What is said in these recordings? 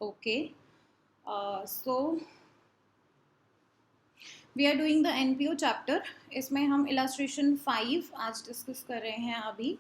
Okay, so we are doing the NPO chapter. इसमें हम illustration 5 आज डिस्कस कर रहे हैं अभी.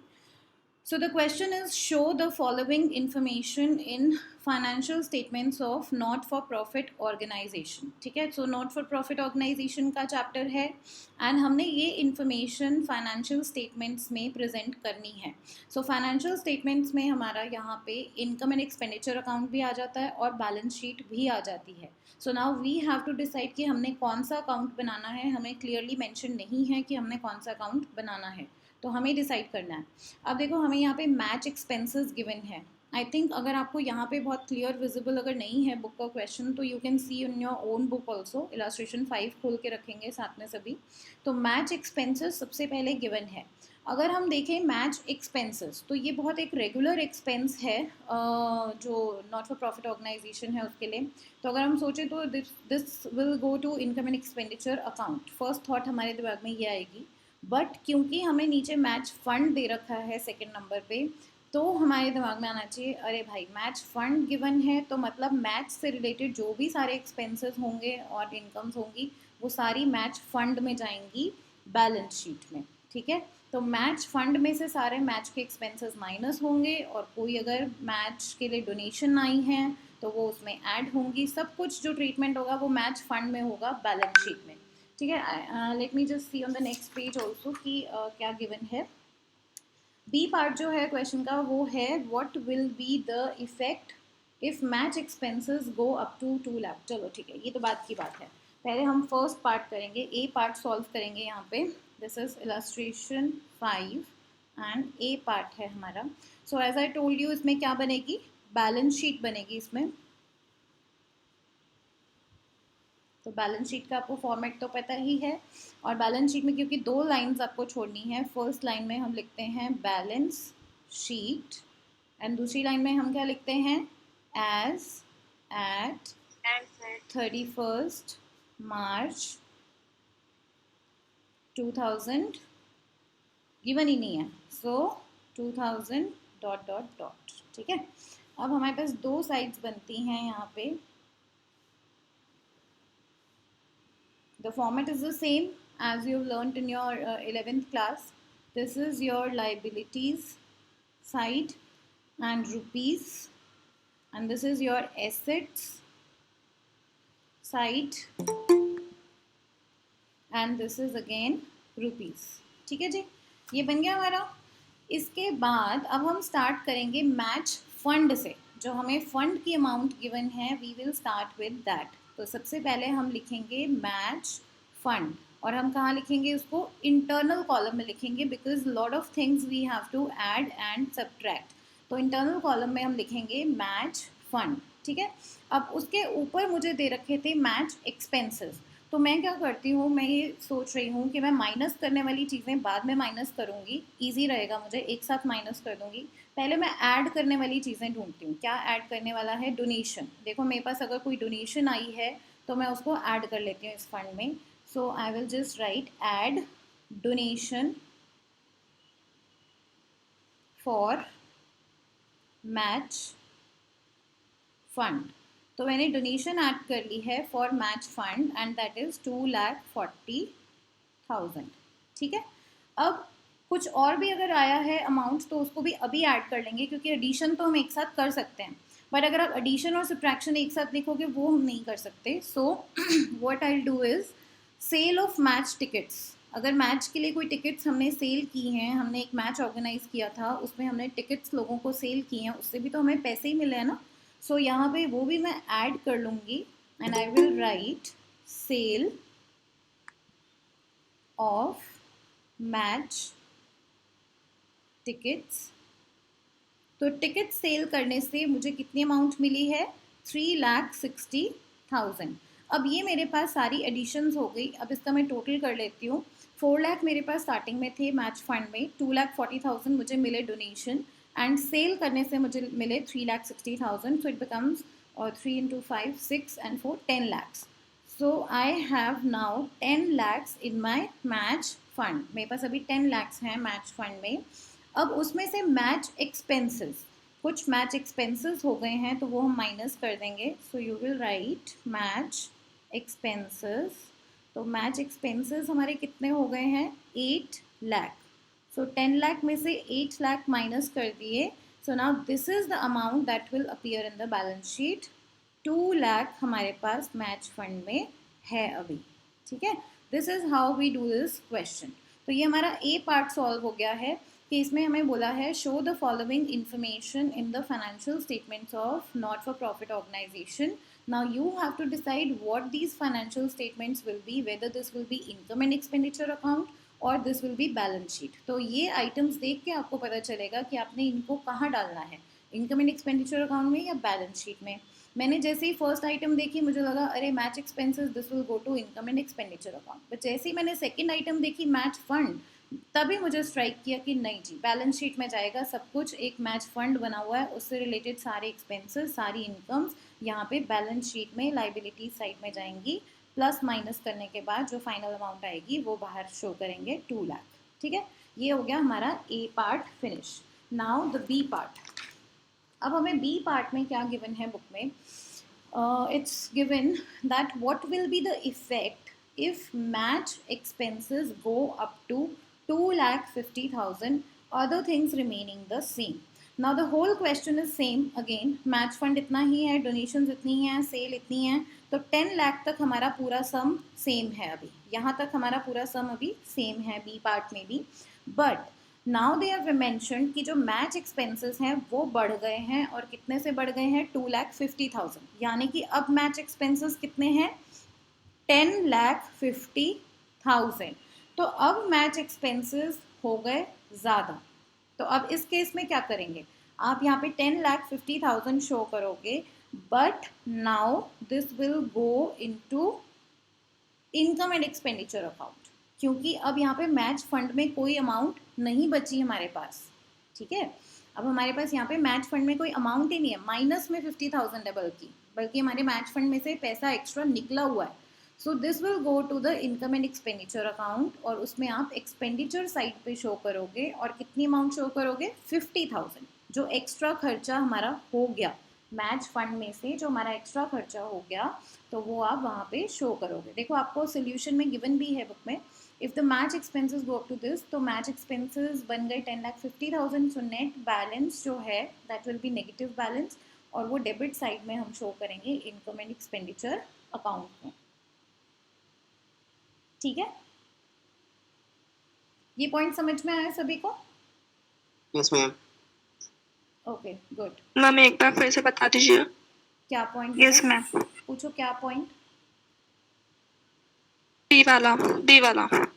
So the question is, show the following information in financial statements of not for profit organization. ठीक है, so not for profit organization का चैप्टर है एंड हमने ये इन्फॉर्मेशन फाइनेंशियल स्टेटमेंट्स में प्रेजेंट करनी है. सो फाइनेंशियल स्टेटमेंट्स में हमारा यहाँ पे इनकम एंड एक्सपेंडिचर अकाउंट भी आ जाता है और बैलेंस शीट भी आ जाती है. So now we have to decide कि हमने कौन सा अकाउंट बनाना है. हमें क्लियरली मेंशन नहीं है कि हमने कौन सा अकाउंट बनाना है, तो हमें डिसाइड करना है. अब देखो, हमें यहाँ पे मैच एक्सपेंसेस गिवन है. आई थिंक अगर आपको यहाँ पे बहुत क्लियर विजिबल अगर नहीं है बुक का क्वेश्चन, तो you can see in your own book also. Illustration 5 खोल के रखेंगे साथ में सभी. तो मैच एक्सपेंसेस सबसे पहले गिवन है. अगर हम देखें मैच एक्सपेंसेस, तो ये बहुत एक रेगुलर एक्सपेंस है जो नॉट फॉर प्रॉफिट ऑर्गेनाइजेशन है उसके लिए. तो अगर हम सोचें तो this will go to income and expenditure account. First thought हमारे दिमाग में ये आएगी. बट क्योंकि हमें नीचे मैच फंड दे रखा है सेकंड नंबर पे, तो हमारे दिमाग में आना चाहिए, अरे भाई मैच फंड गिवन है तो मतलब मैच से रिलेटेड जो भी सारे एक्सपेंसेस होंगे और इनकम्स होंगी वो सारी मैच फंड में जाएंगी बैलेंस शीट में. ठीक है, तो मैच फंड में से सारे मैच के एक्सपेंसेस माइनस होंगे और कोई अगर मैच के लिए डोनेशन आई हैं तो वो उसमें ऐड होंगी. सब कुछ जो ट्रीटमेंट होगा वो मैच फंड में होगा बैलेंस शीट में. ठीक है, let me just see on the next page also कि क्या गिवन है. बी पार्ट जो है क्वेश्चन का वो है, what will be the effect if match expenses go up to 2 lakh. चलो ठीक है, ये तो बात की बात है. पहले हम फर्स्ट पार्ट करेंगे, ए पार्ट सॉल्व करेंगे यहाँ पे. This is illustration 5 and a part है हमारा. So as I told you, इसमें क्या बनेगी, बैलेंस शीट बनेगी इसमें. तो बैलेंस शीट का आपको फॉर्मेट तो पता ही है. और बैलेंस शीट में क्योंकि 2 लाइंस आपको छोड़नी है, फर्स्ट लाइन में हम लिखते हैं बैलेंस शीट एंड दूसरी लाइन में हम क्या लिखते हैं, as at 31st March 2000. Given ही नहीं है, सो 2000 डॉट डॉट डॉट. ठीक है, अब हमारे पास 2 साइड्स बनती हैं यहाँ पे. The format is the same as you've learnt in your 11th class. This is your liabilities side and rupees, and this is your assets side and this is again rupees. ठीक है जी, ये बन गया हमारा. इसके बाद अब हम स्टार्ट करेंगे मैच फंड से. जो हमें फंड की अमाउंट गिवन है, we will start with that. तो सबसे पहले हम लिखेंगे मैच फंड, और हम कहाँ लिखेंगे उसको, इंटरनल कॉलम में लिखेंगे, because lot of things we have to add and subtract. तो इंटरनल कॉलम में हम लिखेंगे मैच फंड. ठीक है, अब उसके ऊपर मुझे दे रखे थे मैच एक्सपेंसेस. तो मैं क्या करती हूँ, मैं ये सोच रही हूँ कि मैं माइनस करने वाली चीज़ें बाद में माइनस करूँगी, ईजी रहेगा मुझे, एक साथ माइनस कर दूँगी. पहले मैं ऐड करने वाली चीज़ें ढूंढती हूँ. क्या ऐड करने वाला है, डोनेशन. देखो मेरे पास अगर कोई डोनेशन आई है तो मैं उसको ऐड कर लेती हूँ इस फंड में. So I will just write add donation for match fund. तो मैंने डोनेशन ऐड कर ली है for match fund and that is 2,40,000. ठीक है, अब कुछ और भी अगर आया है अमाउंट तो उसको भी अभी ऐड कर लेंगे, क्योंकि एडिशन तो हम एक साथ कर सकते हैं, बट अगर आप एडिशन और सब्ट्रैक्शन एक साथ लिखोगे वो हम नहीं कर सकते. So what I will do is sale of match tickets. अगर मैच के लिए कोई टिकट्स हमने सेल की हैं, हमने एक मैच ऑर्गेनाइज किया था, उसमें हमने टिकट्स लोगों को सेल की हैं, उससे भी तो हमें पैसे ही मिले हैं ना. सो यहाँ पे वो भी मैं ऐड कर लूँगी and I will write sale of match tickets. तो टिकट सेल करने से मुझे कितनी अमाउंट मिली है, 3,60,000. अब ये मेरे पास सारी एडिशंस हो गई. अब इसका मैं टोटल कर लेती हूँ. 4 लाख मेरे पास स्टार्टिंग में थे मैच फंड में, 2,40,000 मुझे मिले डोनेशन, एंड सेल करने से मुझे मिले 3,60,000. So it becomes 3 into 5 6 and 4 10 lakhs. So I have now 10 lakhs in my match fund. मेरे पास अभी 10 lakhs हैं मैच फंड में. अब उसमें से मैच एक्सपेंसेस, कुछ मैच एक्सपेंसेस हो गए हैं तो वो हम माइनस कर देंगे. सो you will right match expenses. तो मैच एक्सपेंसेस हमारे कितने हो गए हैं? 8 लाख. सो 10 लाख में से 8 लाख माइनस कर दिए. So now this is the amount that will appear in the balance sheet. 2 lakh हमारे पास मैच फंड में है अभी. ठीक है, this is how we do this question. तो ये हमारा ए पार्ट सॉल्व हो गया है कि इसमें हमें बोला है show the following information in the financial statements of not for profit organisation. Now you have to decide what these financial statements will be, whether this will be income and expenditure account और this will be balance sheet. तो ये items देख के आपको पता चलेगा कि आपने इनको कहाँ डालना है, इनकम एंड एक्सपेंडिचर अकाउंट में या बैलेंस शीट में. मैंने जैसे ही फर्स्ट आइटम देखी मुझे लगा अरे match expenses this will go to income and expenditure account. But जैसे ही मैंने सेकंड आइटम देखी मैच फंड, तभी मुझे स्ट्राइक किया कि नहीं जी बैलेंस शीट में जाएगा सब कुछ. एक मैच फंड बना हुआ है, उससे रिलेटेड सारे एक्सपेंसेस सारी इनकम्स यहाँ पे बैलेंस शीट में लाइबिलिटी साइड में जाएंगी. प्लस माइनस करने के बाद जो फाइनल अमाउंट आएगी वो बाहर शो करेंगे 2 लाख. ठीक है, ये हो गया हमारा A part finish. Now the B part. अब हमें बी पार्ट में क्या गिवन है बुक में? It's given that what will be the effect if match expenses go up to 2,50,000, other things remaining the same. Now the whole question is same again. match fund इतना ही है, donations इतनी हैं, sale इतनी है, तो 10 लाख तक हमारा पूरा सम सेम है. अभी यहाँ तक हमारा पूरा सम अभी सेम है बी पार्ट में भी. But now they have mentioned कि जो मैच एक्सपेंसेस हैं वो बढ़ गए हैं. और कितने से बढ़ गए हैं? 2,50,000. यानी कि अब मैच एक्सपेंसेस कितने हैं? 10,50,000. तो अब मैच एक्सपेंसेस हो गए ज़्यादा. तो अब इस केस में क्या करेंगे? आप यहाँ पे 10,50,000 शो करोगे, but now this will go into income and expenditure account, क्योंकि अब यहाँ पे मैच फंड में कोई अमाउंट नहीं बची हमारे पास. ठीक है, अब हमारे पास यहाँ पे मैच फंड में कोई अमाउंट ही नहीं है. माइनस में 50,000 है, बल्कि हमारे मैच फंड में से पैसा एक्स्ट्रा निकला हुआ है. So this will go to the income and expenditure account और उसमें आप एक्सपेंडिचर साइड पे शो करोगे. और कितनी अमाउंट शो करोगे? 50,000. जो एक्स्ट्रा खर्चा हमारा हो गया मैच फंड में से, जो हमारा एक्स्ट्रा खर्चा हो गया, तो वो आप वहाँ पे शो करोगे. देखो आपको सोल्यूशन में गिवन भी है बुक में. If the match expenses go up to this, तो मैच एक्सपेंसेस बन गए 10,50,000. सो नेट बैलेंस जो है that will be negative balance, और वो डेबिट साइड में हम शो करेंगे इनकम एंड एक्सपेंडिचर अकाउंट में. ठीक है, ये पॉइंट समझ में आया सभी को? Yes ma'am. Okay good. Ma'am एक बार फिर से बता दीजिए. क्या पॉइंट? Yes ma'am. पूछो क्या पॉइंट? बी वाला.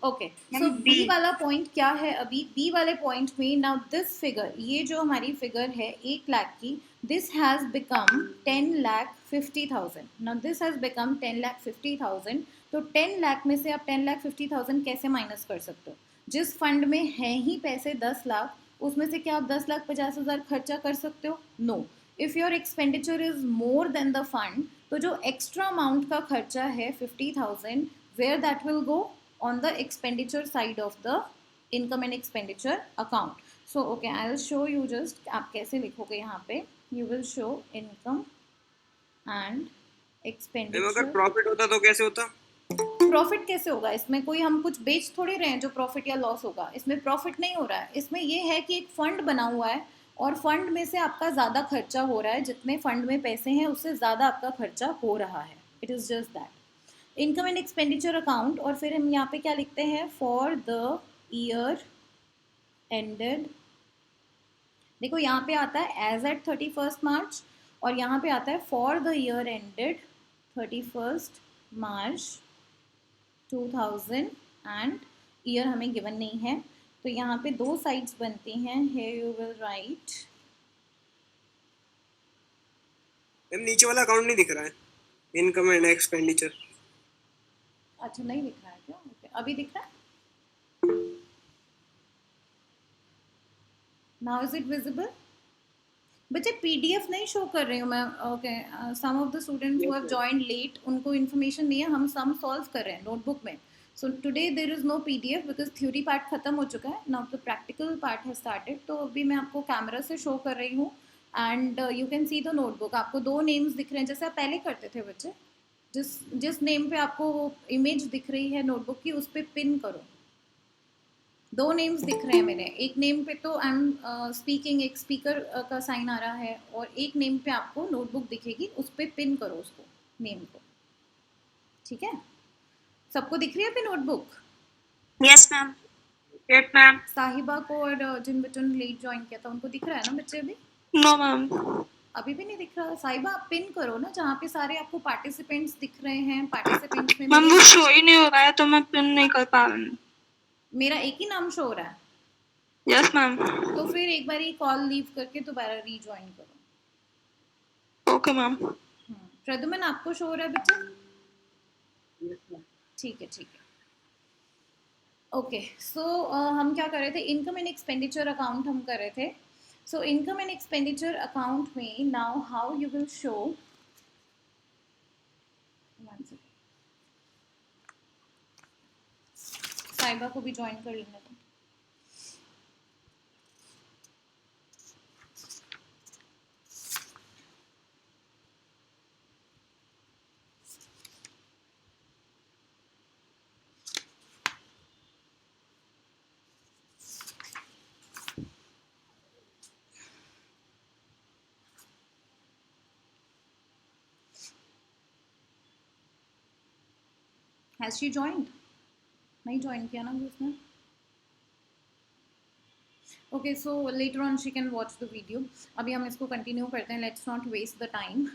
ओके, सो बी वाला पॉइंट क्या है? अभी बी वाले पॉइंट में नाउ दिस फिगर, ये जो हमारी फिगर है 1 लाख की, this has become 10,50,000. Now this has become 10,50,000. तो 10 लाख में से आप 10,50,000 कैसे माइनस कर सकते हो? जिस फंड में है ही पैसे 10 लाख, उसमें से क्या आप 10,50,000 खर्चा कर सकते हो? No. If your expenditure is more than the fund, तो जो एक्स्ट्रा अमाउंट का खर्चा है 50,000, where that will go on the expenditure side of the income and expenditure account. So okay, I'll show you just आप कैसे लिखोगे यहाँ पे. You will show income and expenditure. अगर प्रॉफिट होता तो कैसे होता? प्रॉफिट कैसे होगा? इसमें कोई हम कुछ बेच थोड़े रहे हैं जो प्रॉफिट या लॉस होगा. इसमें प्रॉफिट नहीं हो रहा है. इसमें ये है कि एक फंड बना हुआ है और फंड में से आपका ज़्यादा खर्चा हो रहा है. जितने फंड में पैसे हैं उससे ज़्यादा आपका खर्चा हो रहा है. It is just that. Income and expenditure account, और फिर हम यहाँ पे क्या लिखते हैं? For the year ended. देखो यहाँ पे आता है एज एट 31st मार्च, और यहाँ पे आता है for the year ended 31st March 2000, and year हमें गिवन नहीं है. तो यहाँ पे दो साइड्स बनती हैं. Here you will right. नीचे वाला अकाउंट नहीं दिख रहा है, इनकम एंड एक्सपेंडिचर. अच्छा, नहीं दिख रहा है क्या? okay. अभी दिख रहा है? Now is it visible? बच्चे पीडीएफ नहीं शो कर रही हूँ मैं. Okay, some of the students who have joined late, उनको इन्फॉर्मेशन नहीं है. हम सम सॉल्व कर रहे हैं नोटबुक में. So today there is no PDF because theory part खत्म हो चुका है. Now the practical part has started. तो अभी मैं आपको कैमरा से शो कर रही हूँ. And you can see the notebook. आपको 2 नेम्स दिख रहे हैं जैसे आप पहले करते थे बच्चे. जिस जिस नेम पे आपको वो इमेज दिख रही है नोटबुक की, उस पर पिन करो. 2 नेम्स दिख रहे हैं मेरे. एक नेम पे तो आई एम स्पीकिंग, एक स्पीकर का साइन आ रहा है, और एक नेम पे आपको नोटबुक दिखेगी, उस पर पिन करो उसको, नेम को. ठीक है, सबको दिख रही है पे notebook? Yes ma'am. Yes ma'am. साहिबा को और जिन बच्चों ने लेट ज्वाइन किया था उनको दिख रहा है ना बच्चे अभी? No ma'am. अभी भी नहीं दिख रहा? साहिबा आप पिन करो ना, जहाँ पे सारे आपको पार्टिसिपेंट्स दिख रहे हैं. पार्टिसिपेंट्स में मैम वो मेरे शो ही नहीं हो रहा है तो मैं पिन नहीं कर पा रही हूँ. मेरा एक ही नाम शो हो रहा है. Yes ma'am. तो फिर एक बार कॉल लीव करके दोबारा रीज्वाइन करो. Okay ma'am. प्रद्युमन आपको शो हो रहा है बच्चा? ठीक है, ठीक है. ओके, सो हम क्या कर रहे थे? इनकम एंड एक्सपेंडिचर अकाउंट हम कर रहे थे. So income and expenditure account में now how you will show. Saiba को भी ज्वाइन कर लेना. Has she joined? नहीं ज्वाइन किया ना उसने. Okay, so later on she can watch the video. अभी हम इसको कंटिन्यू करते हैं. Let's not waste the time.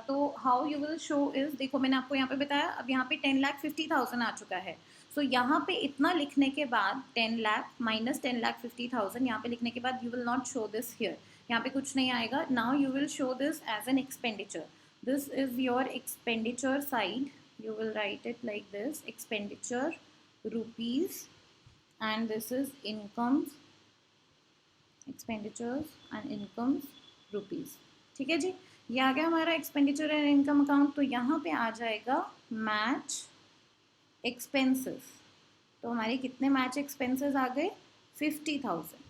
तो how you will show is, देखो मैंने आपको यहाँ पे बताया. अब यहाँ पे 10,50,000 आ चुका है. सो यहाँ पे इतना लिखने के बाद 10 लाख माइनस 10,50,000 यहाँ पे लिखने के बाद you will not show this here. यहाँ पे कुछ नहीं आएगा. Now you will show this as an expenditure. This is your expenditure side. You will write it like this: expenditure rupees, and this is incomes, expenditures and incomes rupees. ठीक है जी, ये आ गया हमारा एक्सपेंडिचर एंड इनकम अकाउंट. तो यहाँ पे आ जाएगा match expenses. तो हमारे कितने मैच एक्सपेंसेस आ गए? 50,000.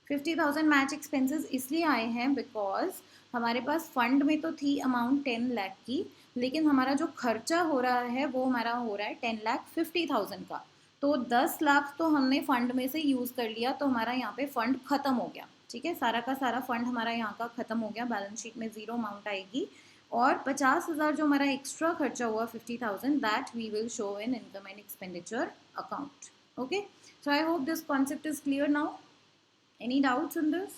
50,000 मैच एक्सपेंसेस इसलिए आए हैं बिकॉज हमारे पास फंड में तो थी अमाउंट 10 लाख की, लेकिन हमारा जो खर्चा हो रहा है वो हमारा हो रहा है 10,50,000 का. तो 10 लाख तो हमने फंड में से यूज़ कर लिया, तो हमारा यहाँ पे फंड ख़त्म हो गया. ठीक है, सारा का सारा फंड हमारा यहाँ का ख़त्म हो गया. बैलेंस शीट में ज़ीरो अमाउंट आएगी. और 50,000 जो हमारा एक्स्ट्रा खर्चा हुआ 50,000, that we will show in income and expenditure account. Okay, so I hope this concept is clear now. Any doubts on this?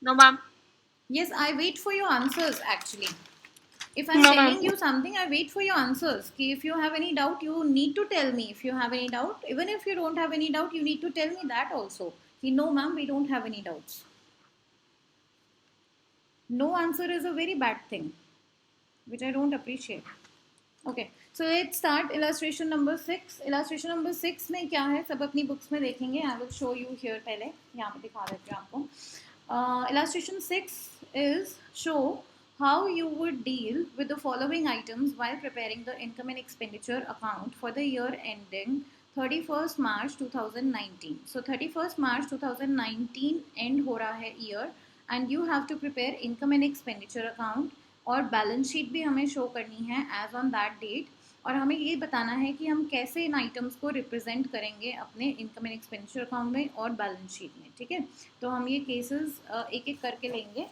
No ma'am. Yes, I wait for your answers actually. If I'm No, telling ma'am. you something, I wait for your answers. If you have any doubt, you need to tell me. If you have any doubt, even if you don't have any doubt, you need to tell me that also. No ma'am, we don't have any doubts. No answer is a very bad thing, which I don't appreciate. Okay, so let's start illustration number 6. Illustration number 6 में क्या है सब अपनी books में देखेंगे. I will show you here. पहले यहाँ पे दिखा देती हूँ आपको. Illustration 6 is show how you would deal with the following items while preparing the income and expenditure account for the year ending 31st March 2019. So 31st March 2019 end हो रहा है year, and you have to prepare income and expenditure account. और balance sheet भी हमें show करनी है as on that date. और हमें ये बताना है कि हम कैसे इन आइटम्स को रिप्रेजेंट करेंगे अपने इनकम एंड एक्सपेंडिचर अकाउंट में और बैलेंस शीट में. ठीक है, तो हम ये केसेस एक एक करके लेंगे.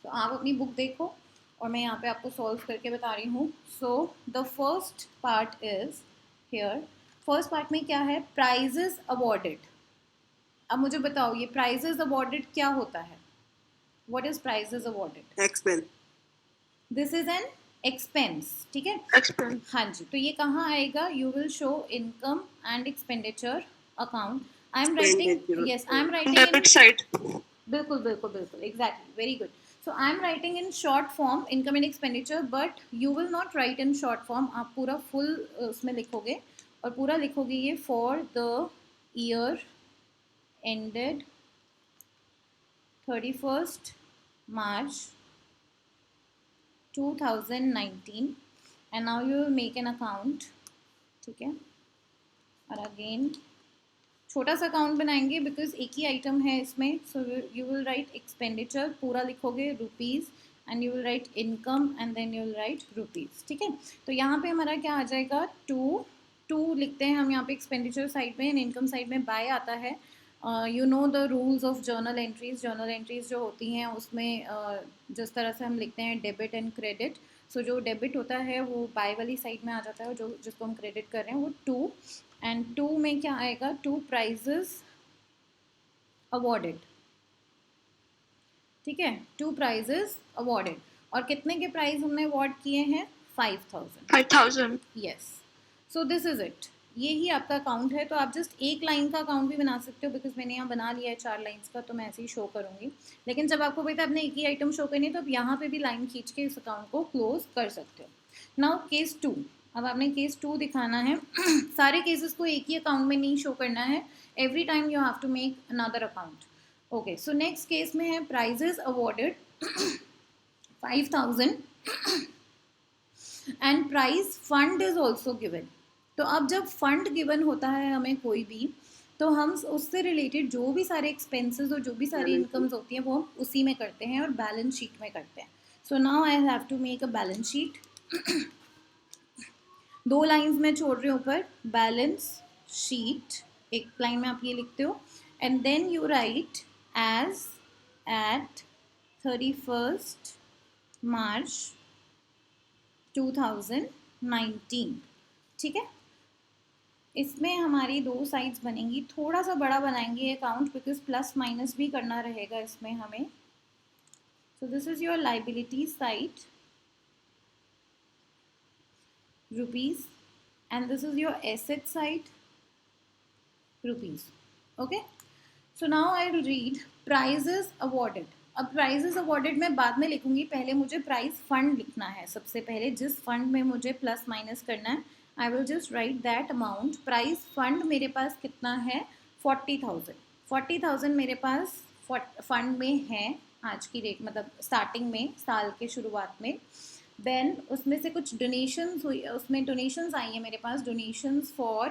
तो आप अपनी बुक देखो और मैं यहाँ पे आपको सॉल्व करके बता रही हूँ. So the first part is here. First part में क्या है? Prizes awarded. अब मुझे बताओ ये प्राइजेस अवॉर्डेड क्या होता है? What is prizes awarded? Expense. This is an expense. ठीक है, Expense. हाँ जी. तो ये कहाँ आएगा? You will show income and expenditure account. I am writing, yes I am writing Debit side. बिल्कुल बिल्कुल बिल्कुल, exactly, very good. So I am writing in short form income and expenditure, but you will not right in short form. आप पूरा full उसमें लिखोगे और पूरा लिखोगे ये for the year ended 31st March 2019, and now you will make an account. ठीक है, और अगेन छोटा सा अकाउंट बनाएंगे बिकॉज एक ही आइटम है इसमें. So you will write expenditure, पूरा लिखोगे rupees, and you will write income and then you will write rupees. ठीक है, तो यहाँ पे हमारा क्या आ जाएगा, टू लिखते हैं हम यहाँ पे एक्सपेंडिचर साइड में, एंड इनकम साइड में बाय आता है. You know the rules of journal entries जो होती हैं उसमें जिस तरह से हम लिखते हैं डेबिट एंड क्रेडिट. सो जो डेबिट होता है वो बाय वाली साइड में आ जाता है, जो जिसको हम क्रेडिट कर रहे हैं वो टू. एंड टू में क्या आएगा, टू प्राइजेस अवॉर्डेड. ठीक है, टू प्राइजेस अवॉर्डेड. और कितने के प्राइज हमने अवॉर्ड किए हैं, 5000. 5000. Yes. So this is it, ये ही आपका अकाउंट है. तो आप जस्ट एक लाइन का अकाउंट भी बना सकते हो, बिकॉज मैंने यहाँ बना लिया है 4 लाइन्स का, तो मैं ऐसे ही शो करूँगी. लेकिन जब आपको पता है आपने एक ही आइटम शो करनी है, तो आप यहाँ पे भी लाइन खींच के इस अकाउंट को क्लोज कर सकते हो. नाउ केस 2, अब आपने केस 2 दिखाना है. सारे केसेस को एक ही अकाउंट में नहीं शो करना है, every time you have to make another account. Okay, so next case में है prizes awarded 5000 and prize fund is also given. तो अब जब फंड गिवन होता है हमें कोई भी, तो हम उससे रिलेटेड जो भी सारे एक्सपेंसेस और जो भी सारी इनकम्स होती हैं वो हम उसी में करते हैं और बैलेंस शीट में करते हैं. So now I have to make a balance sheet. 2 lines में छोड़ रही हूँ ऊपर, बैलेंस शीट, एक लाइन में आप ये लिखते हो, and then you write as at 31st March 2019. ठीक है, इसमें हमारी 2 साइड्स बनेंगी. थोड़ा सा बड़ा बनाएंगे अकाउंट बिकॉज प्लस माइनस भी करना रहेगा इसमें हमें. So this is your liability side, rupees, and this is your asset side, rupees. Okay, so now I will read prizes awarded. अब prizes awarded मैं बाद में लिखूंगी, पहले मुझे प्राइज फंड लिखना है. सबसे पहले जिस फंड में मुझे प्लस माइनस करना है, I will just write that amount. Prize fund मेरे पास कितना है, 40,000. 40,000 मेरे पास फंड में है आज की डेट, मतलब स्टार्टिंग में, साल के शुरुआत में. देन उसमें से कुछ डोनेशंस हुई, उसमें डोनेशंस आई हैं मेरे पास, donations for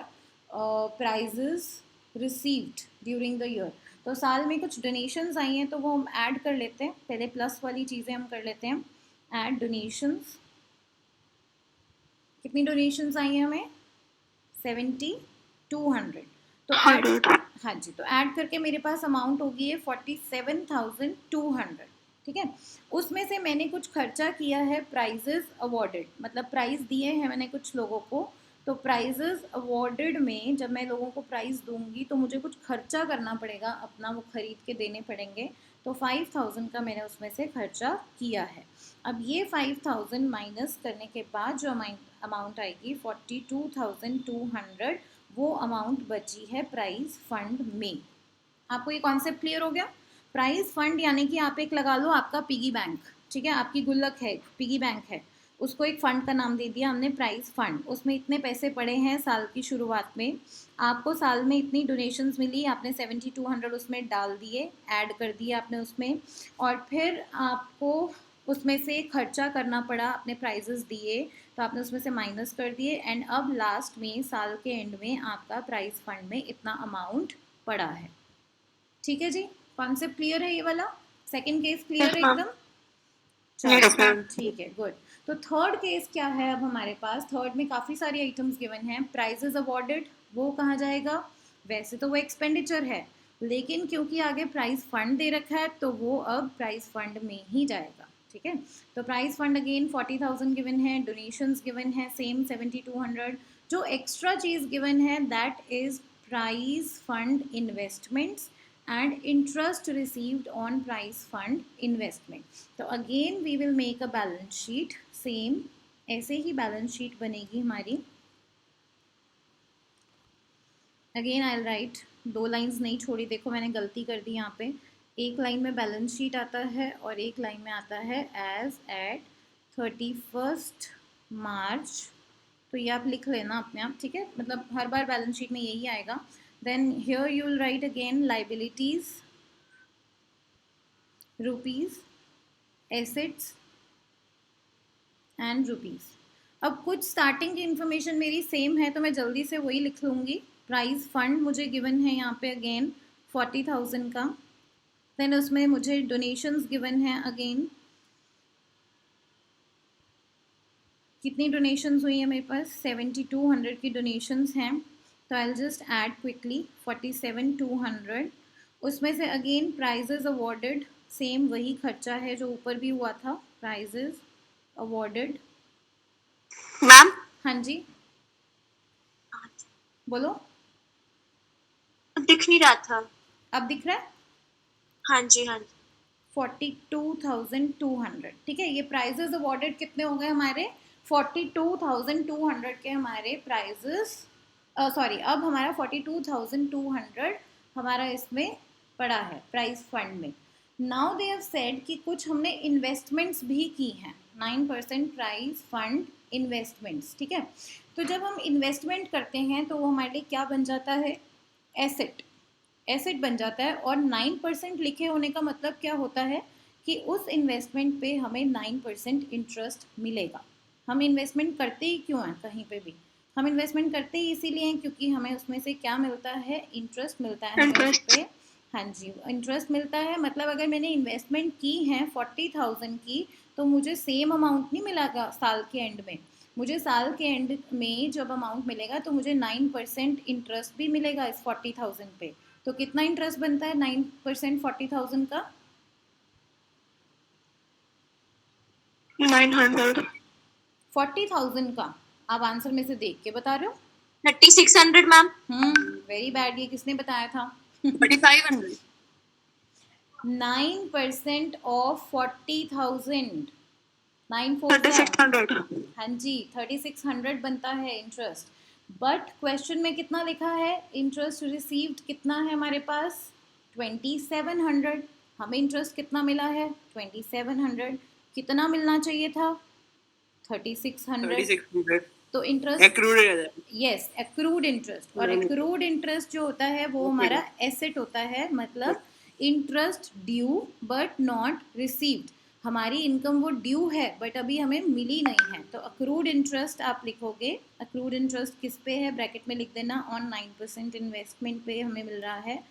prizes received during the year. तो साल में कुछ डोनेशंस आई हैं, तो वो हम ऐड कर लेते हैं. पहले प्लस वाली चीज़ें हम कर लेते हैं. ऐड डोनेशंस, कितनी डोनेशंस आई हैं हमें, 7200. तो ऐड, हाँ जी, तो ऐड करके मेरे पास अमाउंट होगी है 47,200. ठीक है, उसमें से मैंने कुछ खर्चा किया है प्राइजेस अवॉर्डेड, मतलब प्राइज़ दिए हैं मैंने कुछ लोगों को. तो प्राइजेस अवॉर्डेड में जब मैं लोगों को प्राइज़ दूंगी तो मुझे कुछ खर्चा करना पड़ेगा अपना, वो खरीद के देने पड़ेंगे. तो 5000 का मैंने उसमें से खर्चा किया है. अब ये 5000 माइनस करने के बाद जो अमाउंट आएगी 42,200, वो अमाउंट बची है प्राइज फंड में. आपको ये कॉन्सेप्ट क्लियर हो गया. प्राइज फंड यानी कि आप एक लगा लो आपका पिगी बैंक. ठीक है, आपकी गुल्लक है, पिगी बैंक है, उसको एक फ़ंड का नाम दे दिया हमने प्राइज फंड. उसमें इतने पैसे पड़े हैं साल की शुरुआत में, आपको साल में इतनी डोनेशंस मिली, आपने 7200 उसमें डाल दिए, ऐड कर दिए आपने उसमें, और फिर आपको उसमें से खर्चा करना पड़ा, अपने प्राइजेस दिए तो आपने उसमें से माइनस कर दिए. एंड अब लास्ट में, साल के एंड में आपका प्राइज फंड में इतना अमाउंट पड़ा है. ठीक है जी, कॉन्सेप्ट क्लियर है ये वाला. सेकंड केस क्लियर है एकदम. चलो ठीक है, गुड. तो थर्ड केस क्या है अब हमारे पास. थर्ड में काफ़ी सारी आइटम्स गिवन हैं. प्राइजेस अवॉर्डेड, वो कहाँ जाएगा, वैसे तो वो एक्सपेंडिचर है, लेकिन क्योंकि आगे प्राइज फंड दे रखा है तो वो अब प्राइज फंड में ही जाएगा. ठीक है, तो प्राइज फंड अगेन 40,000 गिवन है, डोनेशंस गिवन है सेम 7200. जो एक्स्ट्रा चीज़ गिवन है that is prize fund investments and interest received on prize fund investment. तो again we will make a balance sheet. same ऐसे ही balance sheet बनेगी हमारी. again I'll write, 2 लाइन्स नहीं छोड़ी, देखो मैंने गलती कर दी यहाँ पे. एक लाइन में बैलेंस शीट आता है और एक लाइन में आता है एज एट 31st March. तो ये आप लिख लेना अपने आप. ठीक है, मतलब हर बार बैलेंस शीट में यही आएगा. Then here you will write again liabilities, rupees, assets and rupees. अब कुछ स्टार्टिंग की इन्फॉर्मेशन मेरी सेम है तो मैं जल्दी से वही लिख लूँगी. प्राइज फंड मुझे गिवन है यहाँ पे अगेन 40,000 का। देन उसमें मुझे डोनेशंस गिवन है अगेन, कितनी डोनेशंस हुई है मेरे पास, 7200 की डोनेशंस हैं। तो आई विल जस्ट ऐड क्विकली 47,200। उसमें से अगेन प्राइजेस अवॉर्डेड, सेम वही खर्चा है जो ऊपर भी हुआ था, प्राइजेस अवॉर्डेड। मैम हाँ जी बोलो। दिख नहीं रहा था। अब दिख रहा है? हाँ जी हाँ जी 42,200। ठीक है, ये प्राइजेस अवॉर्डेड कितने हो गए हमारे, 42,200 के हमारे प्राइजेस, सॉरी अब हमारा 42,200 हमारा इसमें पड़ा है प्राइज फंड में। नाउ दे हैव सेड कि कुछ हमने इन्वेस्टमेंट्स भी की हैं, 9% प्राइज फंड इन्वेस्टमेंट्स। ठीक है, तो जब हम इन्वेस्टमेंट करते हैं तो वो हमारे लिए क्या बन जाता है, एसेट, एसेट बन जाता है। और 9% लिखे होने का मतलब क्या होता है कि उस इन्वेस्टमेंट पे हमें 9% इंटरेस्ट मिलेगा। हम इन्वेस्टमेंट करते ही क्यों हैं कहीं पे भी, हम इन्वेस्टमेंट करते ही इसीलिए हैं क्योंकि हमें उसमें से क्या मिलता है, इंटरेस्ट मिलता है हमें उस पे। हाँ जी, इंटरेस्ट मिलता है। मतलब अगर मैंने इन्वेस्टमेंट की है 40,000 की, तो मुझे सेम अमाउंट नहीं मिलेगा साल के एंड में। मुझे साल के एंड में जब अमाउंट मिलेगा तो मुझे 9% इंटरेस्ट भी मिलेगा इस 40,000 पे। तो कितना इंटरेस्ट बनता है 9% 40,000 का, 900 40,000 का। आप आंसर में से देख के बता रहे हो? 3600 मैम। वेरी बैड, ये किसने बताया था? 3500 9% ऑफ 40,000, 9 4 3600 हाँ जी 3600 बनता है इंटरेस्ट। बट क्वेश्चन में कितना लिखा है, इंटरेस्ट रिसीव्ड कितना है हमारे पास, 2700। हमें इंटरेस्ट कितना मिला है, 2700। कितना मिलना चाहिए था, 3600। 3600 तो इंटरेस्ट एक्रूड है। Yes, accrued interest. और एक्रूड इंटरेस्ट जो होता है वो हमारा एसेट होता है, मतलब interest due but not received. हमारी इनकम वो ड्यू है बट अभी हमें मिली नहीं है, तो अक्रूड इंटरेस्ट आप लिखोगे। अक्रूड इंटरेस्ट किस पे है, ब्रैकेट में लिख देना, ऑन 9% इन्वेस्टमेंट पे हमें मिल रहा है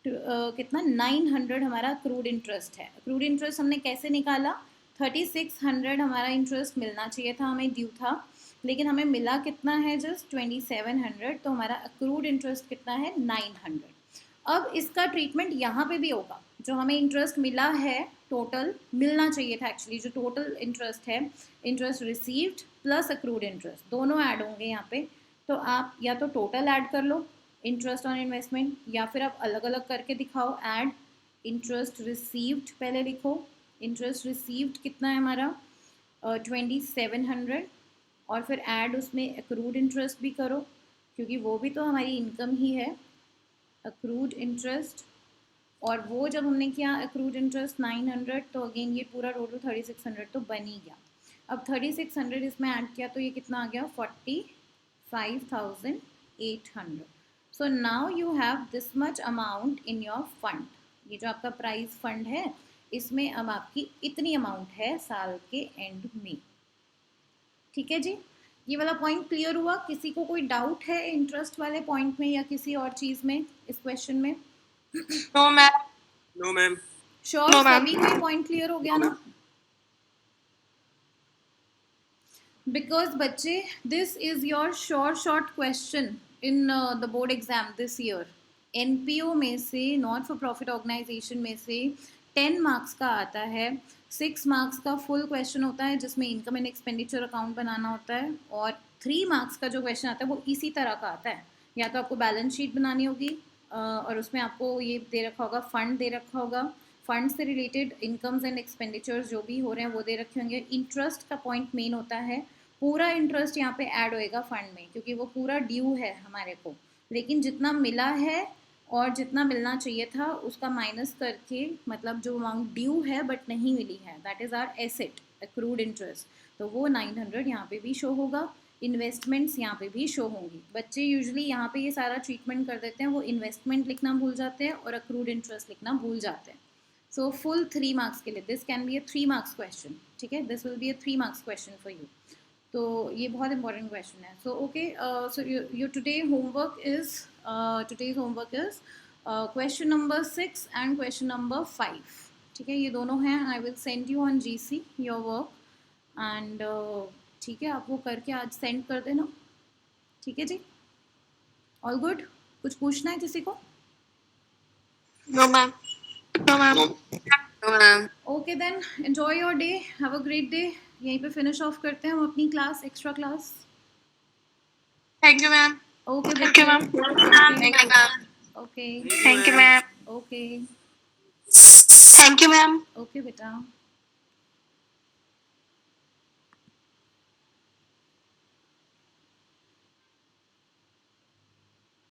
कितना, 900 हमारा अक्रूड इंटरेस्ट है। अक्रूड इंटरेस्ट हमने कैसे निकाला, 3600 हमारा इंटरेस्ट मिलना चाहिए था, हमें ड्यू था, लेकिन हमें मिला कितना है, जस्ट 2700। तो हमारा अक्रूड इंटरेस्ट कितना है, 900। अब इसका ट्रीटमेंट यहाँ पे भी होगा, जो हमें इंटरेस्ट मिला है, टोटल मिलना चाहिए था एक्चुअली, जो टोटल इंटरेस्ट है, interest received plus accrued interest दोनों ऐड होंगे यहाँ पे। तो आप या तो टोटल ऐड कर लो इंटरेस्ट ऑन इन्वेस्टमेंट, या फिर आप अलग अलग करके दिखाओ। ऐड इंटरेस्ट रिसीव्ड पहले लिखो, इंटरेस्ट रिसीव्ड कितना है हमारा 2700, और फिर ऐड उसमें अक्रूड इंटरेस्ट भी करो क्योंकि वो भी तो हमारी इनकम ही है, अक्रूड इंटरेस्ट। और वो जब हमने किया अक्रूड इंटरेस्ट 900, तो अगेन ये पूरा टोटल 3600 तो बन ही गया। अब 3600 इसमें ऐड किया तो ये कितना आ गया, 45,800। So now you have this much amount in your fund. ये जो आपका प्राइज फंड है इसमें अब आपकी इतनी अमाउंट है साल के एंड में। ठीक है जी, ये वाला पॉइंट क्लियर हुआ? किसी को कोई डाउट है इंटरेस्ट वाले पॉइंट में या किसी और चीज़ में इस क्वेश्चन में? No ma'am. No ma'am. Sure, सभी को ये पॉइंट क्लियर हो गया ना? बिकॉज बच्चे this is your short question in the board exam this year. NPO में से, नॉट फॉर प्रॉफिट ऑर्गेनाइजेशन में से 10 मार्क्स का आता है, 6 मार्क्स का फुल क्वेश्चन होता है जिसमें इनकम एंड एक्सपेंडिचर अकाउंट बनाना होता है, और 3 मार्क्स का जो क्वेश्चन आता है वो इसी तरह का आता है। या तो आपको बैलेंस शीट बनानी होगी और उसमें आपको ये दे रखा होगा, फंड दे रखा होगा, फंड से रिलेटेड इनकम्स एंड एक्सपेंडिचर्स जो भी हो रहे हैं वो दे रखे होंगे। इंटरेस्ट का पॉइंट मेन होता है, पूरा इंटरेस्ट यहाँ पे ऐड होएगा फंड में क्योंकि वो पूरा ड्यू है हमारे को, लेकिन जितना मिला है और जितना मिलना चाहिए था उसका माइनस करके, मतलब जो अमाउंट ड्यू है बट नहीं मिली है, that is our asset accrued interest, तो वो 900 यहाँ पे भी शो होगा। इन्वेस्टमेंट्स यहाँ पे भी शो होंगी। बच्चे यूजुअली यहाँ पे ये सारा ट्रीटमेंट कर देते हैं, वो इन्वेस्टमेंट लिखना भूल जाते हैं और अक्रूड इंटरेस्ट लिखना भूल जाते हैं। सो फुल 3 मार्क्स के लिए this can be a 3 marks question. ठीक है, this will be a 3 marks question for you. तो ये बहुत इंपॉर्टेंट क्वेश्चन है। So okay, so your today homework is today's homework is question number 6 and question number 5. ठीक है, ये दोनों हैं. I will send you on GC your work and ठीक है, आप वो करके आज सेंड कर देना. ठीक है जी, ऑल गुड. कुछ पूछना है किसी को? No, ma'am. No, ma'am. No, ma'am. Okay then, enjoy your day, have a great day. यहीं पे फिनिश ऑफ करते हैं हम अपनी class, extra class. Thank you, ma'am. Okay Thank you, ma'am. Thank you, ma'am. Okay Thank you, ma'am. Okay Thank you, ma'am. Okay बेटा.